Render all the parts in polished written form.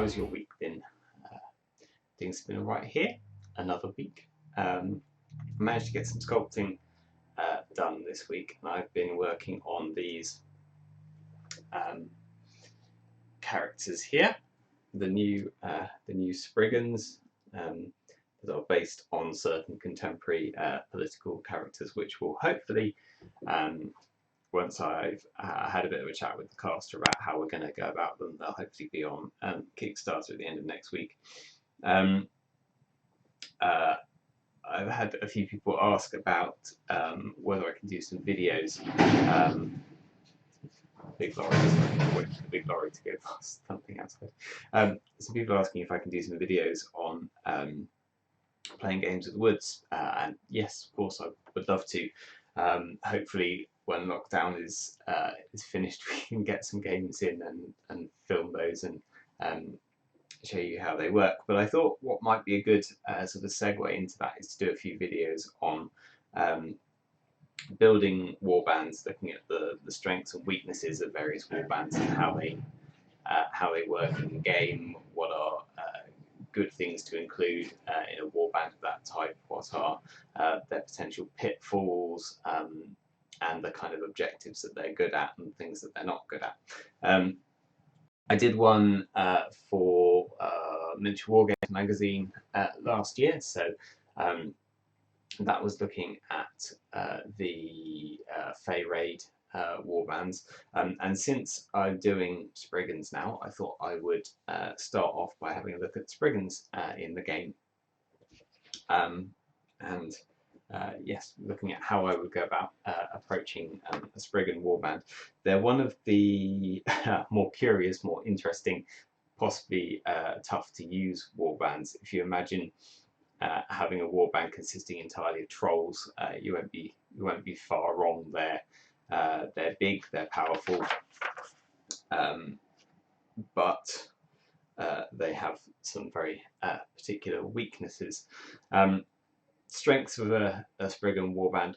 how's your week been? Things have been alright here. Another week. I managed to get some sculpting done this week, and I've been working on these characters here, the new Spriggans, that are based on certain contemporary political characters, which will hopefully, once I've had a bit of a chat with the caster about how we're going to go about them, they'll hopefully be on Kickstarter at the end of next week. I've had a few people ask about whether I can do some videos. Big lorry, big lorry to go past something outside. Some people are asking if I can do some videos on playing games with woods, and yes, of course, I would love to. Hopefully, when lockdown is finished, we can get some games in and film those and show you how they work. But I thought what might be a good sort of segue into that is to do a few videos on building warbands, looking at the strengths and weaknesses of various warbands and how they work in the game, what are good things to include in a warband of that type, what are their potential pitfalls, and the kind of objectives that they're good at and things that they're not good at. I did one for Miniature Wargames magazine last year, so that was looking at the Fey Raid warbands, and since I'm doing Spriggans now, I thought I would start off by having a look at Spriggans in the game, and yes, looking at how I would go about approaching a Spriggan warband. They're one of the more curious, more interesting, possibly tough to use warbands. If you imagine having a warband consisting entirely of trolls, you won't be far wrong there. They're big, they're powerful, but they have some very particular weaknesses. Strengths of a Spriggan warband: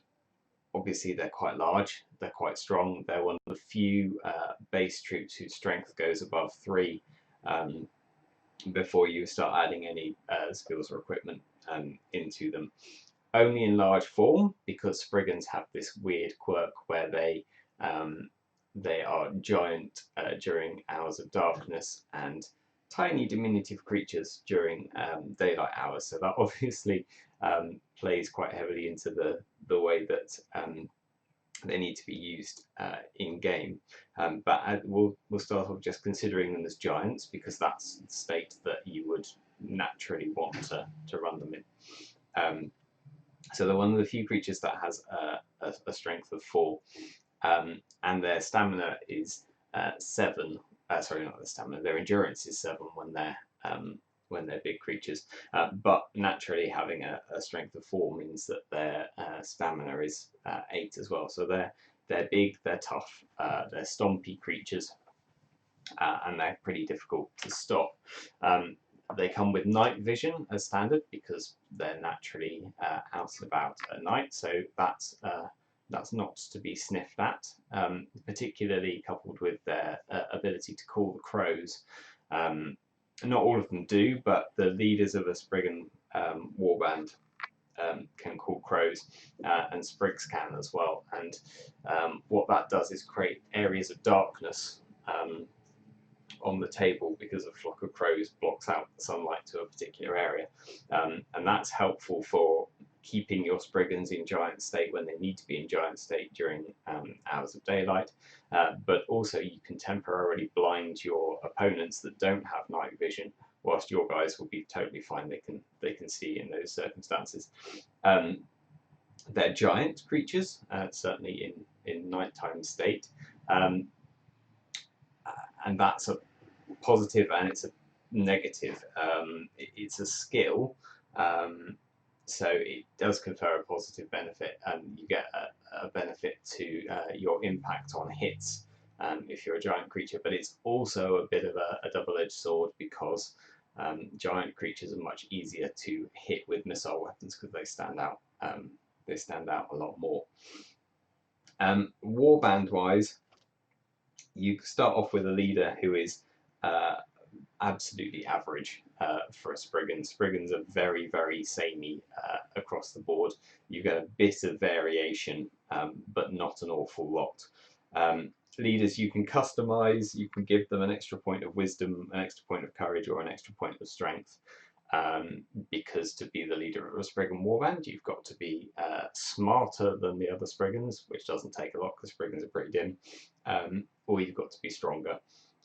obviously they're quite large, they're quite strong, they're one of the few base troops whose strength goes above 3 before you start adding any skills or equipment into them. Only in large form, because Spriggans have this weird quirk where they are giant during hours of darkness and tiny diminutive creatures during daylight hours. So that obviously plays quite heavily into the way that they need to be used in game. But we'll start off just considering them as giants, because that's the state that you would naturally want to run them in. So they're one of the few creatures that has a strength of 4, and their stamina is 7. Sorry, not their stamina. Their endurance is 7 when they're big creatures. But naturally, having a strength of 4 means that their stamina is 8 as well. So they're big, they're tough, they're stompy creatures, and they're pretty difficult to stop. They come with night vision as standard, because they're naturally out and about at night, so that's not to be sniffed at, particularly coupled with their ability to call the crows. Not all of them do, but the leaders of a Spriggan warband can call crows, and sprigs can as well. And what that does is create areas of darkness on the table, because a flock of crows blocks out the sunlight to a particular area, and that's helpful for keeping your Spriggans in giant state when they need to be in giant state during hours of daylight, but also you can temporarily blind your opponents that don't have night vision, whilst your guys will be totally fine. They can see in those circumstances. They're giant creatures, certainly in nighttime state, and that's a positive and it's a negative. It's a skill, so it does confer a positive benefit, and you get a benefit to your impact on hits if you're a giant creature. But it's also a bit of a double-edged sword, because giant creatures are much easier to hit with missile weapons, because they stand out. They stand out a lot more. Warband-wise, you start off with a leader who is absolutely average for a Spriggan. Spriggans are very, very samey across the board. You get a bit of variation, but not an awful lot. Leaders you can customize, you can give them an extra point of wisdom, an extra point of courage, or an extra point of strength. Because to be the leader of a Spriggan warband, you've got to be smarter than the other Spriggans, which doesn't take a lot because Spriggans are pretty dim, or you've got to be stronger.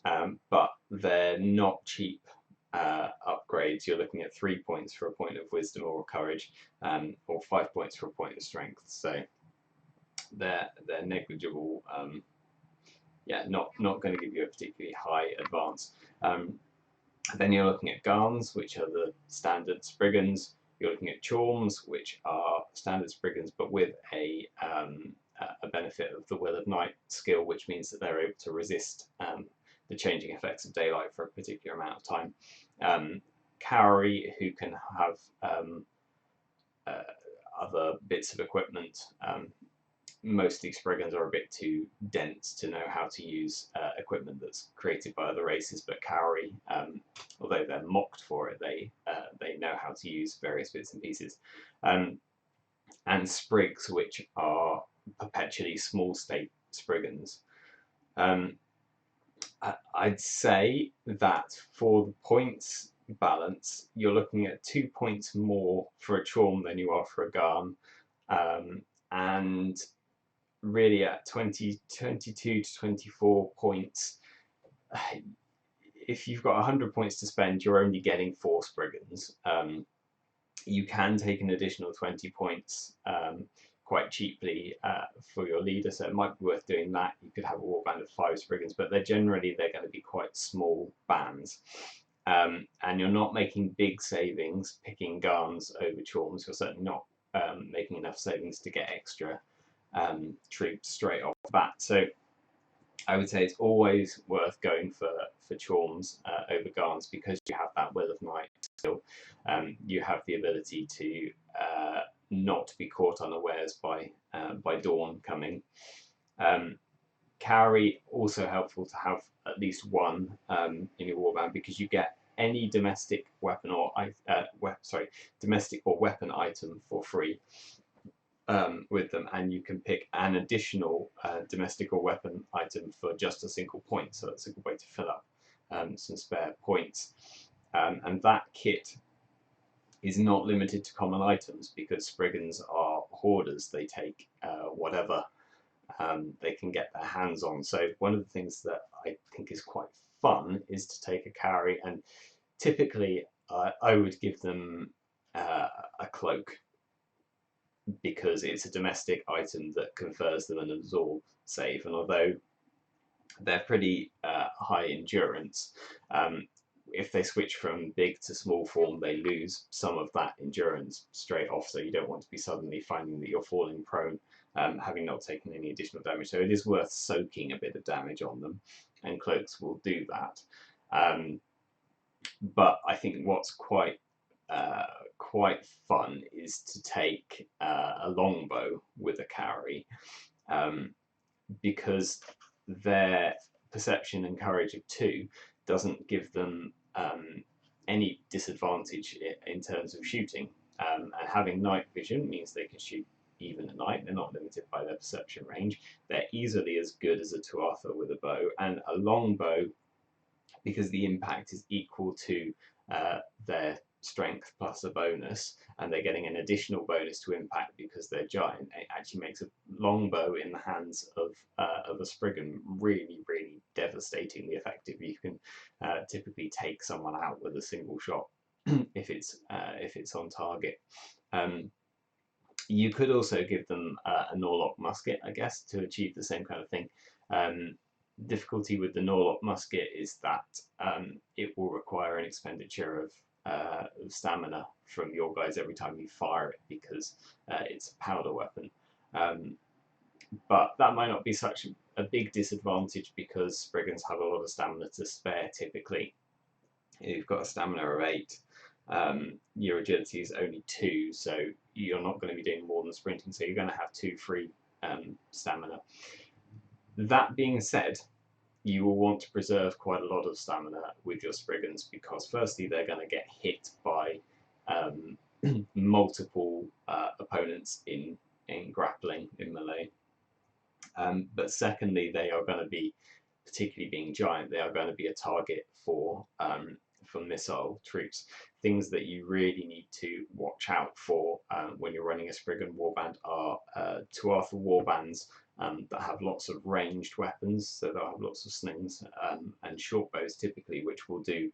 But they're not cheap upgrades. You're looking at 3 points for a point of wisdom or courage, or 5 points for a point of strength. So they're negligible. Yeah, not going to give you a particularly high advance. Then you're looking at Garns, which are the standard Spriggans. You're looking at Chorms, which are standard Spriggans, but with a benefit of the Will of Night skill, which means that they're able to resist the changing effects of daylight for a particular amount of time. Cowrie, who can have other bits of equipment. Mostly Spriggans are a bit too dense to know how to use equipment that's created by other races, but Cowrie, although they're mocked for it, they know how to use various bits and pieces. And Sprigs, which are perpetually small state Spriggans. I'd say that for the points balance, you're looking at 2 points more for a Chorm than you are for a Garn. And really at 22 to 24 points, if you've got 100 points to spend, you're only getting 4 Spriggans. You can take an additional 20 points quite cheaply for your leader, so it might be worth doing that. You could have a warband of 5 Spriggans, but they're going to be quite small bands. And you're not making big savings picking Garns over Chorms. You're certainly not making enough savings to get extra troops straight off the bat. So I would say it's always worth going for Chorms over Garns, because you have that Will of Night skill. You have the ability to not be caught unawares by dawn coming. Cowrie, also helpful to have at least one in your warband, because you get any domestic weapon or domestic or weapon item for free with them, and you can pick an additional domestic or weapon item for just a single point. So that's a good way to fill up some spare points. And that kit is not limited to common items, because Spriggans are hoarders. They take whatever they can get their hands on. So one of the things that I think is quite fun is to take a Cowrie, and typically I would give them a cloak, because it's a domestic item that confers them an absorb save, and although they're pretty high endurance, if they switch from big to small form, they lose some of that endurance straight off, so you don't want to be suddenly finding that you're falling prone, having not taken any additional damage. So it is worth soaking a bit of damage on them, and cloaks will do that. But I think what's quite fun is to take a longbow with a Cowrie, because their perception and courage of 2 doesn't give them any disadvantage in terms of shooting, and having night vision means they can shoot even at night. They're not limited by their perception range. They're easily as good as a Tuatha with a bow, and a longbow, because the impact is equal to their strength plus a bonus, and they're getting an additional bonus to impact because they're giant. It actually makes a longbow in the hands of a Spriggan really, really devastatingly effective. You can typically take someone out with a single shot if it's on target. You could also give them a Norlock musket, I guess, to achieve the same kind of thing. Difficulty with the Norlock musket is that it will require an expenditure of stamina from your guys every time you fire it, because it's a powder weapon. But that might not be such a big disadvantage, because Spriggans have a lot of stamina to spare typically. You've got a stamina of 8. Your agility is only 2, so you're not going to be doing more than sprinting, so you're going to have 2 free stamina. That being said, you will want to preserve quite a lot of stamina with your Spriggans, because firstly they're going to get hit by multiple opponents in grappling, in melee. But secondly, they are going to be, particularly being giant, they are going to be a target for missile troops. Things that you really need to watch out for when you're running a Spriggan warband are Tuatha warbands that have lots of ranged weapons, so they'll have lots of slings and short bows typically, which will do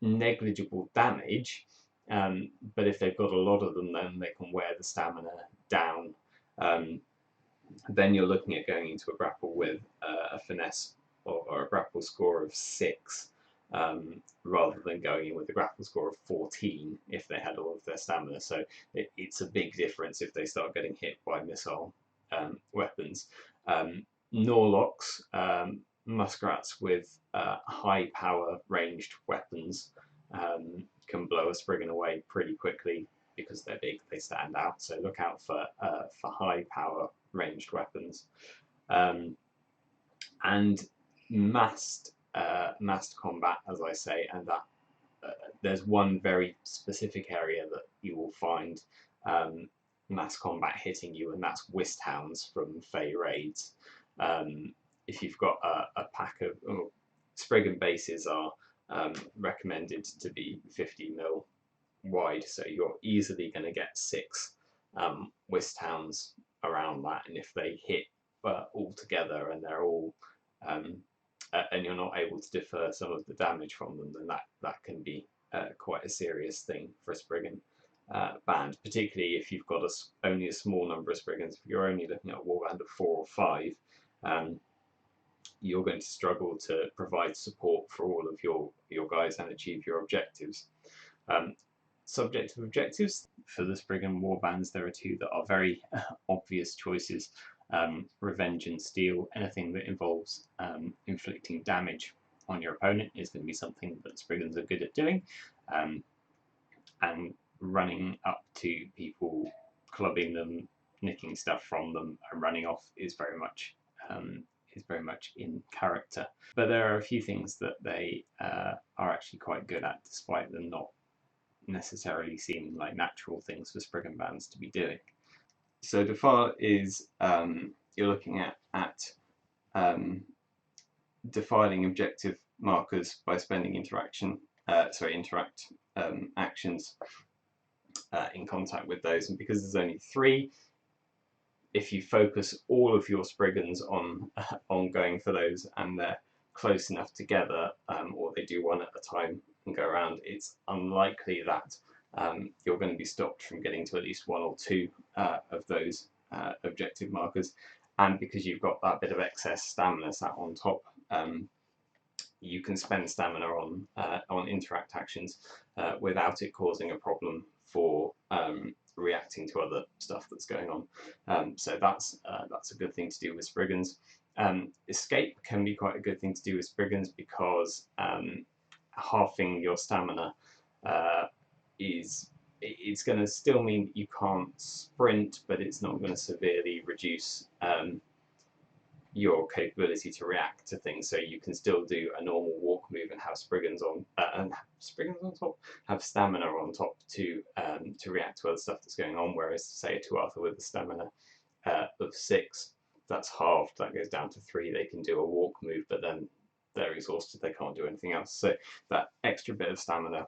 negligible damage. But if they've got a lot of them, then they can wear the stamina down. Then you're looking at going into a grapple with a finesse or a grapple score of 6, rather than going in with a grapple score of 14 if they had all of their stamina. So it's a big difference if they start getting hit by missile weapons. Norlocks, muskrats with high power ranged weapons can blow a Spriggan away pretty quickly because they're big, they stand out. So look out for high power ranged weapons. And massed combat, as I say, and that there's one very specific area that you will find mass combat hitting you, and that's Whist Hounds from Fey raids. If you've got a pack of Spriggan bases are recommended to be 50 mil wide, so you're easily going to get 6 Whist Hounds around that, and if they hit all together and they're all and you're not able to defer some of the damage from them, then that can be quite a serious thing for a Spriggan band, particularly if you've got only a small number of Spriggans. If you're only looking at a warband of 4 or 5, you're going to struggle to provide support for all of your guys and achieve your objectives. Subjective objectives for the Spriggan warbands, there are 2 that are very obvious choices. Revenge and Steal. Anything that involves inflicting damage on your opponent is going to be something that Spriggans are good at doing, and running up to people, clubbing them, nicking stuff from them, and running off is very much in character. But there are a few things that they are actually quite good at, despite them not necessarily seeming like natural things for Spriggan bands to be doing. So Defile is you're looking at defiling objective markers by spending interact actions in contact with those, and because there's only 3, if you focus all of your Spriggans on going for those and they're close enough together, or they do one at a time and go around, it's unlikely that you're going to be stopped from getting to at least 1 or 2 of those objective markers. And because you've got that bit of excess stamina sat on top, you can spend stamina on interact actions without it causing a problem for reacting to other stuff that's going on. So that's a good thing to do with Spriggans. Escape can be quite a good thing to do with Spriggans, because halving your stamina it's going to still mean you can't sprint, but it's not going to severely reduce your capability to react to things. So you can still do a normal walk move and have Spriggans on top, have stamina on top to react to other stuff that's going on. Whereas, say, a Tuatha with a stamina of 6, that's halved. That goes down to 3. They can do a walk move, but then they're exhausted. They can't do anything else. So that extra bit of stamina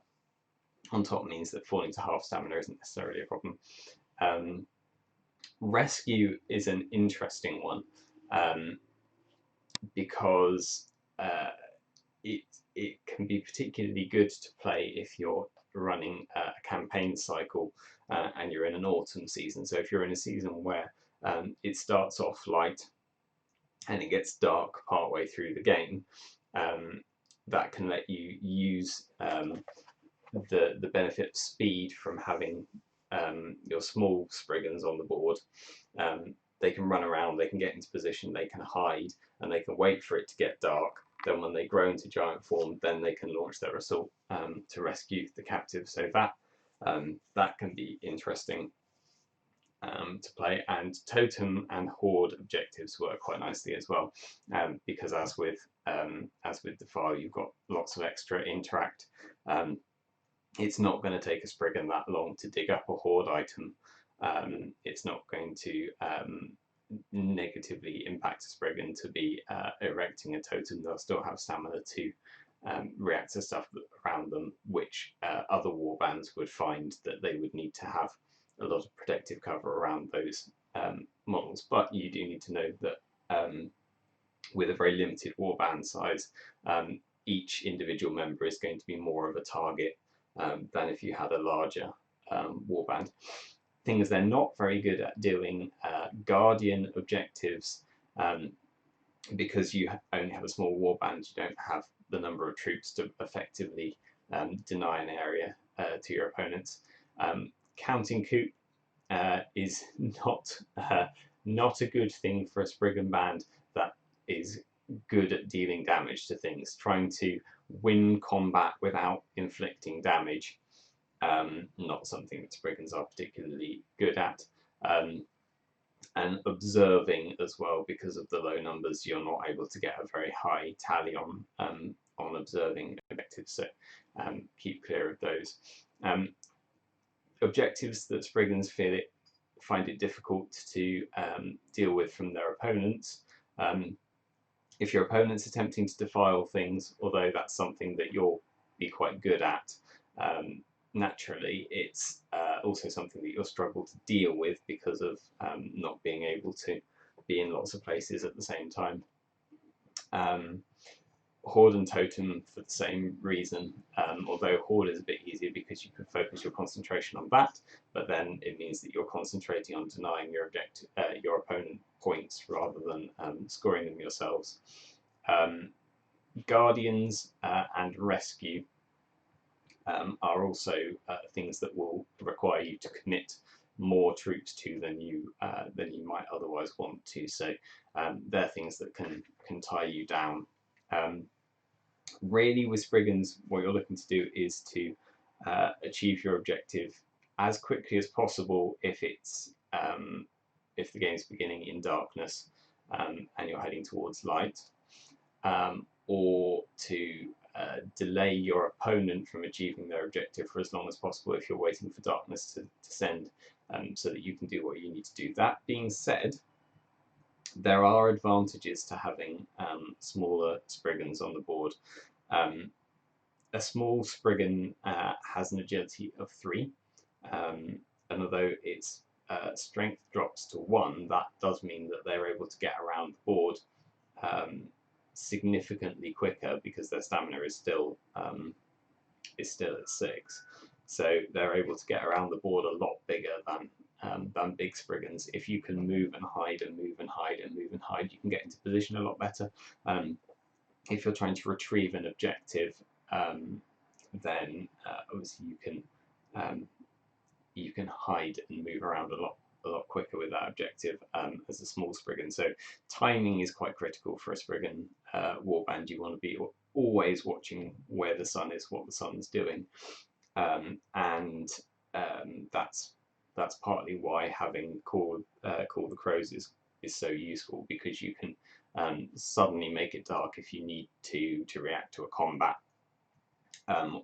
on top means that falling to half stamina isn't necessarily a problem. Rescue is an interesting one, because it can be particularly good to play if you're running a campaign cycle and you're in an autumn season. So if you're in a season where it starts off light and it gets dark partway through the game, that can let you use the benefit of speed from having your small Spriggans on the board. They can run around, they can get into position, they can hide, and they can wait for it to get dark. Then when they grow into giant form, then they can launch their assault to rescue the captive. So that can be interesting. to play, and totem and horde objectives work quite nicely as well, because as with the file, you've got lots of extra interact. It's not going to take a spriggan that long to dig up a horde item. It's not going to negatively impact a spriggan to be erecting a totem. They'll still have stamina to react to stuff around them, which other warbands would find that they would need to have a lot of protective cover around those models. But you do need to know that with a very limited warband size, each individual member is going to be more of a target than if you had a larger warband. Things they're not very good at doing, guardian objectives, because you only have a small warband, you don't have the number of troops to effectively deny an area to your opponents. Counting coup is not a good thing for a Spriggan band that is good at dealing damage to things. Trying to win combat without inflicting damage, not something that Spriggans are particularly good at. And observing as well, because of the low numbers, you're not able to get a very high tally on observing objectives, so keep clear of those. Objectives that Spriggans find it difficult to deal with from their opponents. If your opponent's attempting to defile things, although that's something that you'll be quite good at, naturally it's also something that you'll struggle to deal with because of not being able to be in lots of places at the same time. Horde and totem for the same reason, although horde is a bit easier because you can focus your concentration on that, but then it means that you're concentrating on denying your opponent points rather than scoring them yourselves. Guardians and rescue are also things that will require you to commit more troops to than you might otherwise want to. So they're things that can tie you down. Really, with Spriggans, what you're looking to do is to achieve your objective as quickly as possible if the game's beginning in darkness and you're heading towards light, or to delay your opponent from achieving their objective for as long as possible if you're waiting for darkness to descend, so that you can do what you need to do. That being said, there are advantages to having smaller Spriggans on the board. A small Spriggan has an agility of 3, and although its strength drops to 1, that does mean that they're able to get around the board significantly quicker because their stamina is still at 6. So they're able to get around the board a lot bigger than big Spriggans. If you can move and hide and move and hide and move and hide, you can get into position a lot better. If you're trying to retrieve an objective, then obviously you can hide and move around a lot quicker with that objective as a small Spriggan. So timing is quite critical for a Spriggan warband. You want to be always watching where the sun is, what the sun's doing, and that's partly why having Call the Crows is so useful, because you can suddenly make it dark if you need to react to a combat,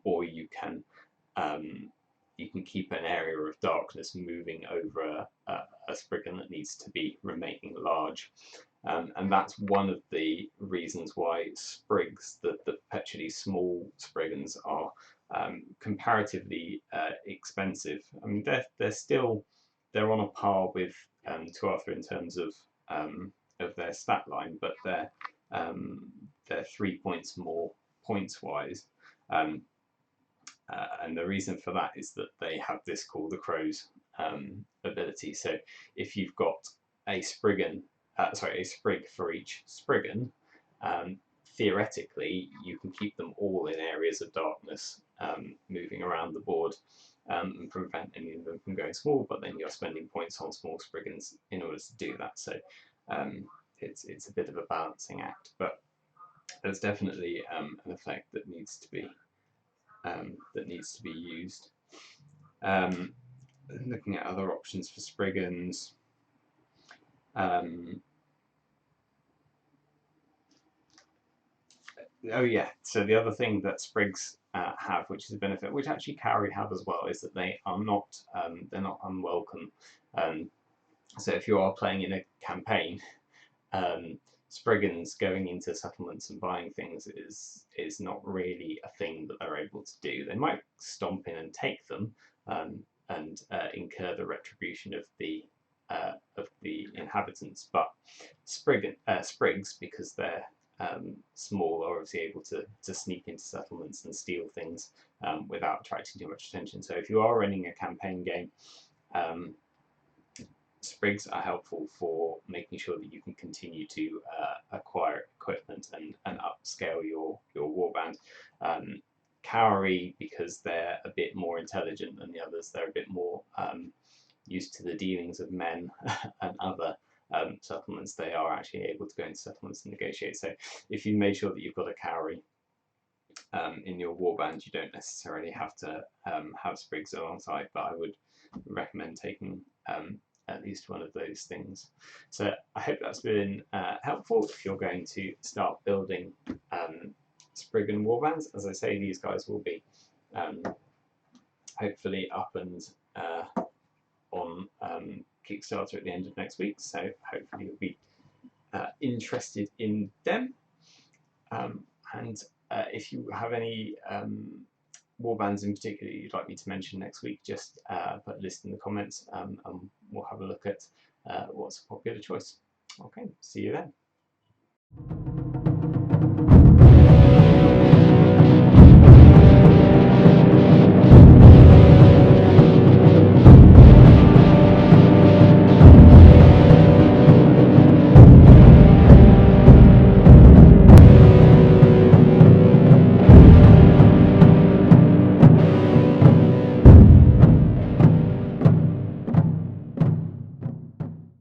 or you can keep an area of darkness moving over a Spriggan that needs to be remaining large. And that's one of the reasons why Sprigs, the perpetually small Spriggans, are comparatively expensive. I mean, they're on a par with Tuatha in terms of their stat line, but they're 3 points more points-wise. And the reason for that is that they have this Call the Crows ability. So if you've got a Spriggan, a Sprig for each Spriggan, theoretically you can keep them all in areas of darkness, moving around the board, and prevent any of them from going small. But then you're spending points on small Spriggans in order to do that. So it's a bit of a balancing act, but there's definitely an effect that needs to be used. looking at other options for Spriggans. Oh yeah, so the other thing that Sprigs have, which is a benefit, which actually Cowrie have as well, is that they are not they're not unwelcome. So if you are playing in a campaign, Spriggans going into settlements and buying things is not really a thing that they're able to do. They might stomp in and take them and incur the retribution of the inhabitants, but Sprigs, because they're small, are obviously able to sneak into settlements and steal things without attracting too much attention. So if you are running a campaign game, Sprigs are helpful for making sure that you can continue to acquire equipment and upscale your warband. Cowrie, because they're a bit more intelligent than the others, they're a bit more used to the dealings of men and other settlements. They are actually able to go into settlements and negotiate. So if you made sure that you've got a Cowrie in your warband, you don't necessarily have to have Sprigs alongside, but I would recommend taking at least one of those things. So I hope that's been helpful if you're going to start building Spriggan warbands. As I say, these guys will be hopefully up and on Kickstarter at the end of next week, so hopefully you'll be interested in them. And if you have any warbands in particular you'd like me to mention next week, just put a list in the comments and we'll have a look at what's a popular choice. Okay, see you then.